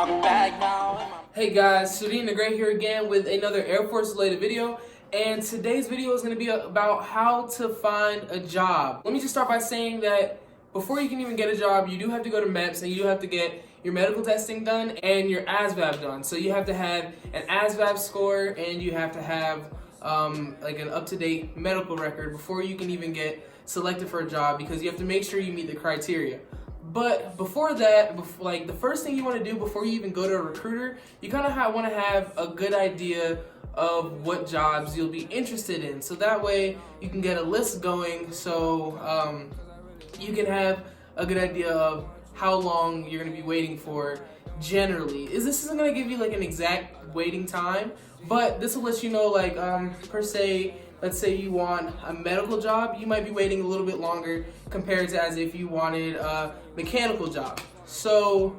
my bag now. Hey guys, Shadeen the Great here again with another Air Force related video. And today's video is going to be about how to find a job. Let me just start by saying that before you can even get a job, you do have to go to MEPS and you do have to get your medical testing done and your ASVAB done. So you have to have an ASVAB score and you have to have like an up-to-date medical record before you can even get selected for a job, because you have to make sure you meet the criteria. But before that, the first thing you want to do before you even go to a recruiter, you kind of want to have a good idea of what jobs you'll be interested in. So that way you can get a list going, so you can have a good idea of how long you're going to be waiting for generally. This isn't going to give you like an exact waiting time, but this will let you know, like per se, let's say you want a medical job, you might be waiting a little bit longer compared to as if you wanted a mechanical job. So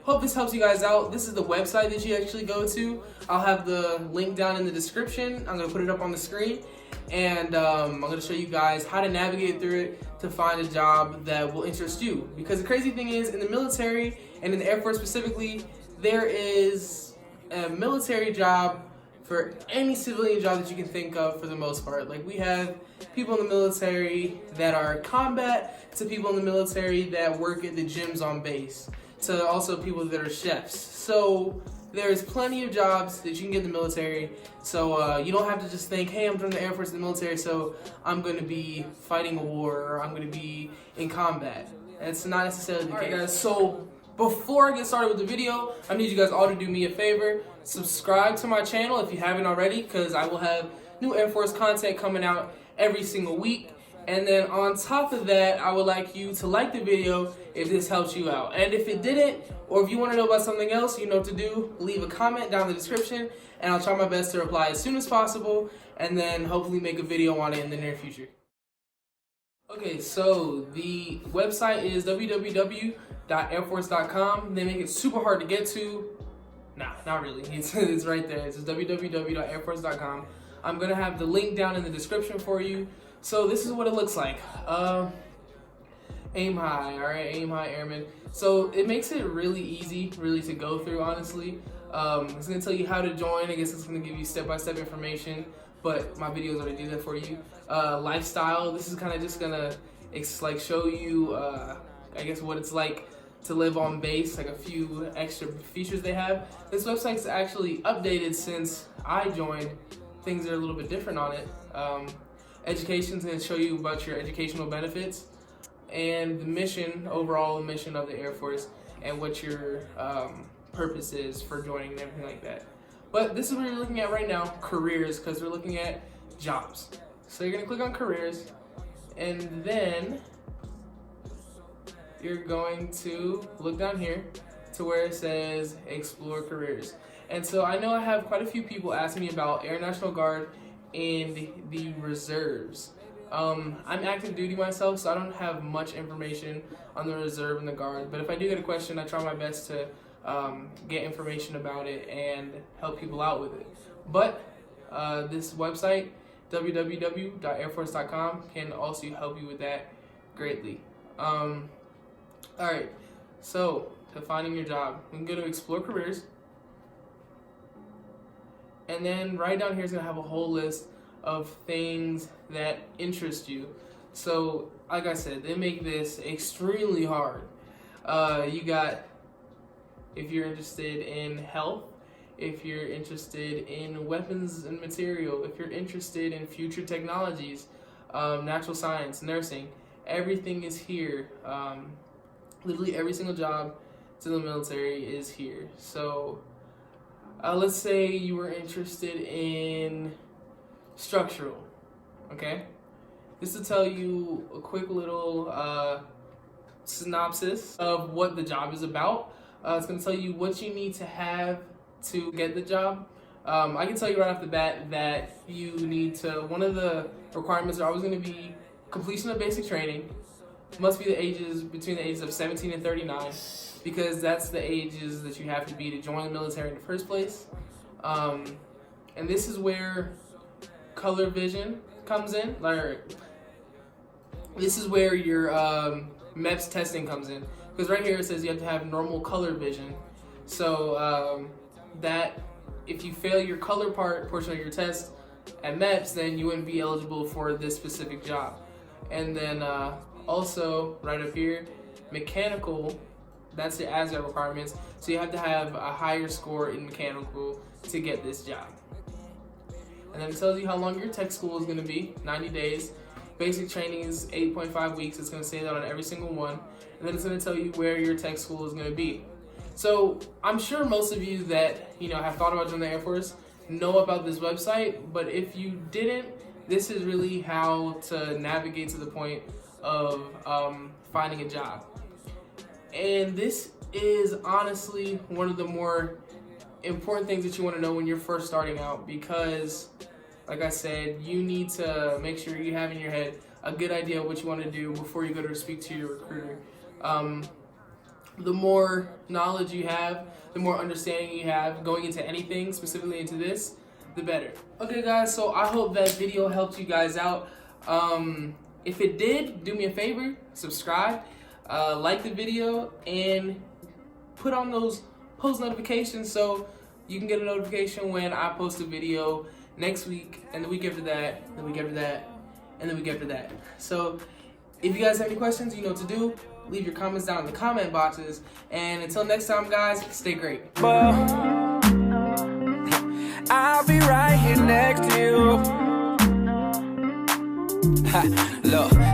hope this helps you guys out. This is the website that you actually go to. I'll have the link down in the description. I'm gonna put it up on the screen, and I'm gonna show you guys how to navigate through it to find a job that will interest you. Because the crazy thing is, in the military and in the Air Force specifically, there is a military job for any civilian job that you can think of, for the most part. Like, we have people in the military that are combat, to people in the military that work at the gyms on base, to also people that are chefs. So there's plenty of jobs that you can get in the military. So you don't have to just think, hey, I'm from the Air Force in the military, so I'm going to be fighting a war, or I'm going to be in combat. That's not necessarily the case. Alright guys, so before I get started with the video, I need you guys all to do me a favor. Subscribe to my channel if you haven't already, because I will have new Air Force content coming out every single week. And then on top of that, I would like you to like the video if this helps you out. And if it didn't, or if you want to know about something else, you know what to do. Leave a comment down in the description, and I'll try my best to reply as soon as possible, and then hopefully make a video on it in the near future. Okay, so the website is www.airforce.com. They make it super hard to get to. Nah, not really. It's right there. It's just www.airforce.com. I'm going to have the link down in the description for you. So this is what it looks like. Aim high, all right? Aim high, airman. So it makes it really easy, really, to go through, honestly. It's going to tell you how to join. I guess it's going to give you step-by-step information, but my videos already do that for you. Lifestyle, this is kind of just going to like show you, I guess, what it's like to live on base, like a few extra features they have. This website's actually updated since I joined. Things are a little bit different on it. Education's going to show you about your educational benefits and the mission, overall mission of the Air Force, and what your purpose is for joining and everything like that. But this is what you're looking at right now, careers, because we're looking at jobs. So you're going to click on careers, and then you're going to look down here to where it says explore careers. And so I know I have quite a few people asking me about Air National Guard and the reserves. I'm active duty myself, so I don't have much information on the reserve and the guard, but if I do get a question, I try my best to get information about it and help people out with it. But this website, www.airforce.com, can also help you with that greatly. Alright, so to finding your job, we can go to explore careers, and then right down here is going to have a whole list of things that interest you. So like I said, they make this extremely hard. You got, if you're interested in health, if you're interested in weapons and material, if you're interested in future technologies, natural science, nursing, everything is here. Literally every single job to the military is here. So let's say you were interested in structural, okay? This will tell you a quick little synopsis of what the job is about. It's going to tell you what you need to have to get the job. I can tell you right off the bat that you need to, one of the requirements are always going to be completion of basic training. Must be the ages, between the ages of 17 and 39, because that's the ages that you have to be to join the military in the first place. And this is where color vision comes in. Like, this is where your MEPS testing comes in, because right here it says you have to have normal color vision. So that if you fail your color portion of your test at MEPS, then you wouldn't be eligible for this specific job. And then also right up here, mechanical, that's the ASVAB requirements. So you have to have a higher score in mechanical to get this job. And then it tells you how long your tech school is going to be, 90 days. Basic training is 8.5 weeks. It's going to say that on every single one. And then it's going to tell you where your tech school is going to be. So I'm sure most of you that have thought about joining the Air Force know about this website, but if you didn't, this is really how to navigate to the point of finding a job. And this is honestly one of the more important things that you want to know when you're first starting out, because like I said, you need to make sure you have in your head a good idea of what you want to do before you go to speak to your recruiter. The more knowledge you have, the more understanding you have going into anything, specifically into this, the better. Okay guys, so I hope that video helped you guys out. If it did, do me a favor, subscribe, like the video, and put on those post notifications so you can get a notification when I post a video next week, and the week after that, the week after that, and the week after that. So if you guys have any questions, you know what to do. Leave your comments down in the comment boxes. And until next time, guys, stay great. I'll be right here next to you. Look.